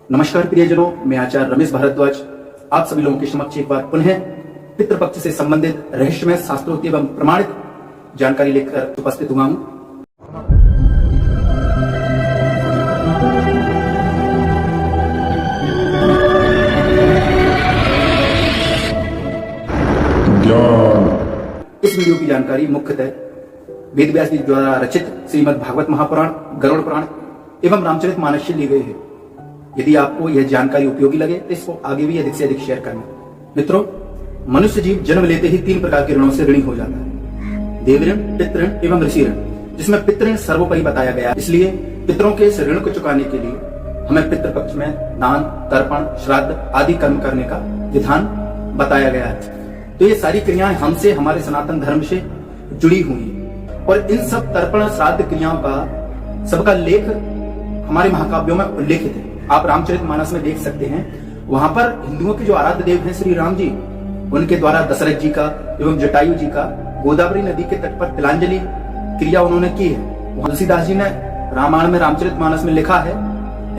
नमस्कार प्रियजनों, मैं आचार्य रमेश भारद्वाज आप सभी लोगों के समक्ष एक बार पुनः पितृपक्ष से संबंधित रहस्यमय शास्त्रोक्त एवं प्रमाणित जानकारी लेकर उपस्थित हुआ हूँ। इस वीडियो की जानकारी मुख्यतः वेद व्यास जी द्वारा रचित श्रीमद् भागवत महापुराण, गरुड़ पुराण एवं रामचरितमानस से ली गई है। यदि आपको यह जानकारी उपयोगी लगे तो इसको आगे भी अधिक से अधिक शेयर करना। मित्रों, मनुष्य जीव जन्म लेते ही 3 प्रकार के ऋणों से ऋणी हो जाता है: देव ऋण, पितृ ऋण एवं ऋषि ऋण, जिसमें पितृ ऋण सर्वोपरि बताया गया। इसलिए पितरों के इस ऋण को चुकाने के लिए हमें पितृपक्ष में दान, तर्पण, श्राद्ध आदि कर्म करने का विधान बताया गया है। तो ये सारी क्रियाएं हमसे, हमारे सनातन धर्म से जुड़ी हुई हैं और इन सब तर्पण श्राद्ध क्रियाओं का सबका लेख हमारे महाकाव्यों में उल्लेखित है। आप रामचरितमानस में देख सकते हैं, वहां पर हिंदुओं के जो आराध्य देव हैं श्री राम जी, उनके द्वारा दशरथ जी का एवं जटायु जी का गोदावरी नदी के तट पर तिलांजलि क्रिया उन्होंने की है। तुलसीदास जी ने रामायण में रामचरितमानस में लिखा है,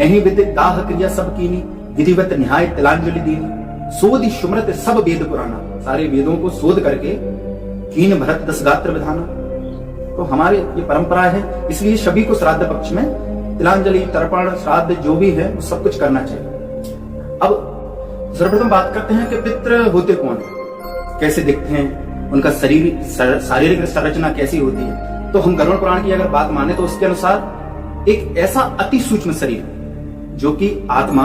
एहि विधि दाह क्रिया सब कीनी, विधिवत निहाय तिलांजलि दीनी, शोध सुमृत सब वेद पुराना। सारे वेदों को शोध करके कीन भरत 10 गात्र विधाना। तो हमारे ये परंपरा है, इसलिए सभी को श्राद्ध पक्ष में तिलांजलि, तर्पण, श्राद्ध जो भी है वो सब कुछ करना चाहिए। अब सर्वप्रथम बात करते हैं कि पितृ होते कौन है, कैसे दिखते हैं, उनका शारीरिक संरचना कैसी होती है। तो हम गरुड़ पुराण की अगर बात माने तो उसके अनुसार एक ऐसा अति सूक्ष्म शरीर जो कि आत्मा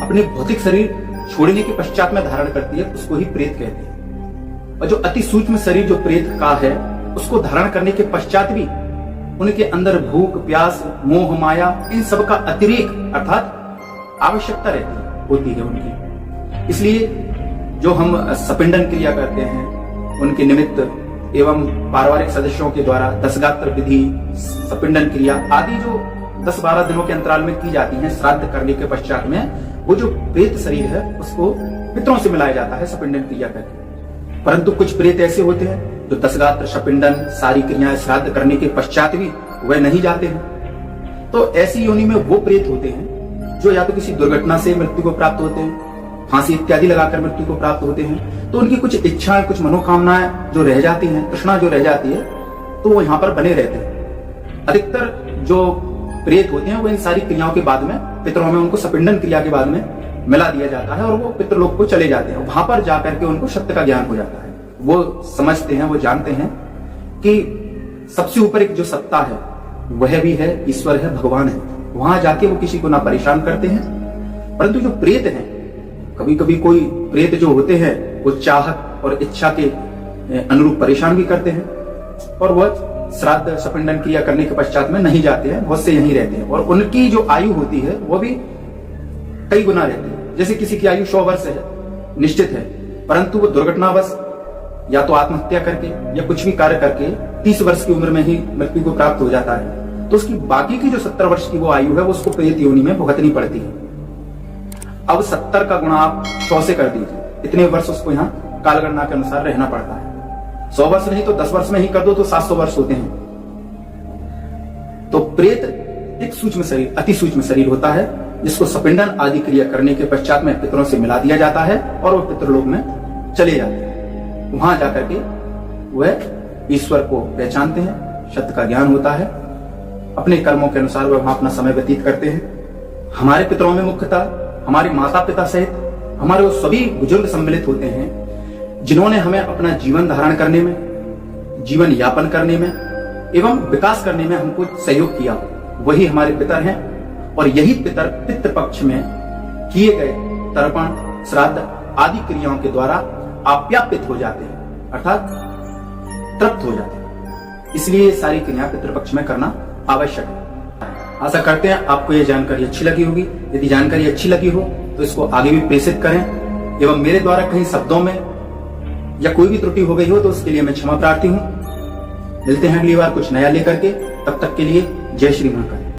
अपने भौतिक शरीर छोड़ने के पश्चात में धारण करती है, उसको ही प्रेत कहते हैं। और जो अति सूक्ष्म शरीर जो प्रेत का है, उसको धारण करने के पश्चात भी उनके अंदर भूख, प्यास, मोह, माया, इन सब का अतिरेक अर्थात आवश्यकता होती है उनकी। इसलिए जो हम सपिंडन क्रिया करते हैं, उनके निमित्त एवं पारिवारिक सदस्यों के द्वारा 10 गात्र विधि, सपिंडन क्रिया आदि जो 10-12 दिनों के अंतराल में की जाती हैं श्राद्ध करने के पश्चात में, वो जो प्रेत शरीर है उसको पितरों से मिलाया जाता है सपिंडन क्रिया करके। परंतु कुछ प्रेत ऐसे होते हैं जो 10 गात्र, सपिंडन, सारी क्रियाएं श्राद्ध करने के पश्चात भी वह नहीं जाते हैं। तो ऐसी योनि में वो प्रेत होते हैं जो या तो किसी दुर्घटना से मृत्यु को प्राप्त होते हैं, फांसी इत्यादि लगाकर मृत्यु को प्राप्त होते हैं। तो उनकी कुछ इच्छाएं, कुछ मनोकामनाएं जो रह जाती हैं, तृष्णा जो रह जाती है, तो वो यहाँ पर बने रहते हैं। अधिकतर जो प्रेत होते हैं वो इन सारी क्रियाओं के बाद में पितरों में उनको सपिंडन क्रिया के बाद में मिला दिया जाता है और वो पितृलोक को चले जाते हैं। वहां पर जाकर के उनको सत्य का ज्ञान हो जाता है। वो समझते हैं, वो जानते हैं कि सबसे ऊपर एक जो सत्ता है वह भी है, ईश्वर है, भगवान है। वहां जाके वो किसी को ना परेशान करते हैं। परंतु जो प्रेत हैं, कभी कभी कोई प्रेत जो होते हैं वो चाहत और इच्छा के अनुरूप परेशान भी करते हैं और वह श्राद्ध, सपिंडन क्रिया करने के पश्चात में नहीं जाते हैं, बहुत से यहीं रहते हैं। और उनकी जो आयु होती है वो भी कई गुना रहती है। जैसे किसी की आयु 100 वर्ष है, निश्चित है, परंतु वो दुर्घटनावश या तो आत्महत्या करके या कुछ भी कार्य करके 30 वर्ष की उम्र में ही मृत्यु को प्राप्त हो जाता है। तो उसकी बाकी की जो 70 वर्ष की वो आयु है वो उसको प्रेत योनि में भुगतनी पड़ती है। अब 70 का गुणा आप 100 से कर दीजिए, इतने वर्ष उसको यहाँ कालगणना के अनुसार रहना पड़ता है। 100 वर्ष नहीं तो 10 वर्ष में ही कर दो तो 700 वर्ष होते हैं। तो प्रेत एक सूक्ष्म शरीर, अति सूक्ष्म शरीर होता है जिसको सपिंडन आदि क्रिया करने के पश्चात में पितरों से मिला दिया जाता है और वो पितृलोक में चले जाते हैं। वहां जाकर के वह ईश्वर को पहचानते हैं, सत्य का ज्ञान होता है, अपने कर्मों के अनुसार वह वहां अपना समय व्यतीत करते हैं। हमारे पितरों में मुख्यतः हमारे माता पिता सहित हमारे वो सभी बुजुर्ग सम्मिलित होते हैं जिन्होंने हमें अपना जीवन धारण करने में, जीवन यापन करने में एवं विकास करने में हमको सहयोग किया। वही हमारे पितर हैं और यही पितर पितृपक्ष में किए गए तर्पण, श्राद्ध आदि क्रियाओं के द्वारा आप्यापित हो जाते हैं, अर्थात तृप्त हो जाते हैं। इसलिए सारी क्रियाएं पितृपक्ष में करना आवश्यक है। आशा करते हैं आपको यह जानकारी अच्छी लगी होगी। यदि जानकारी अच्छी लगी हो तो इसको आगे भी प्रेषित करें एवं मेरे द्वारा कहीं शब्दों में या कोई भी त्रुटि हो गई हो तो उसके लिए मैं क्षमा प्रार्थी हूं। मिलते हैं अगली बार कुछ नया लेकर के, तब तक के लिए जय श्री महाकाल।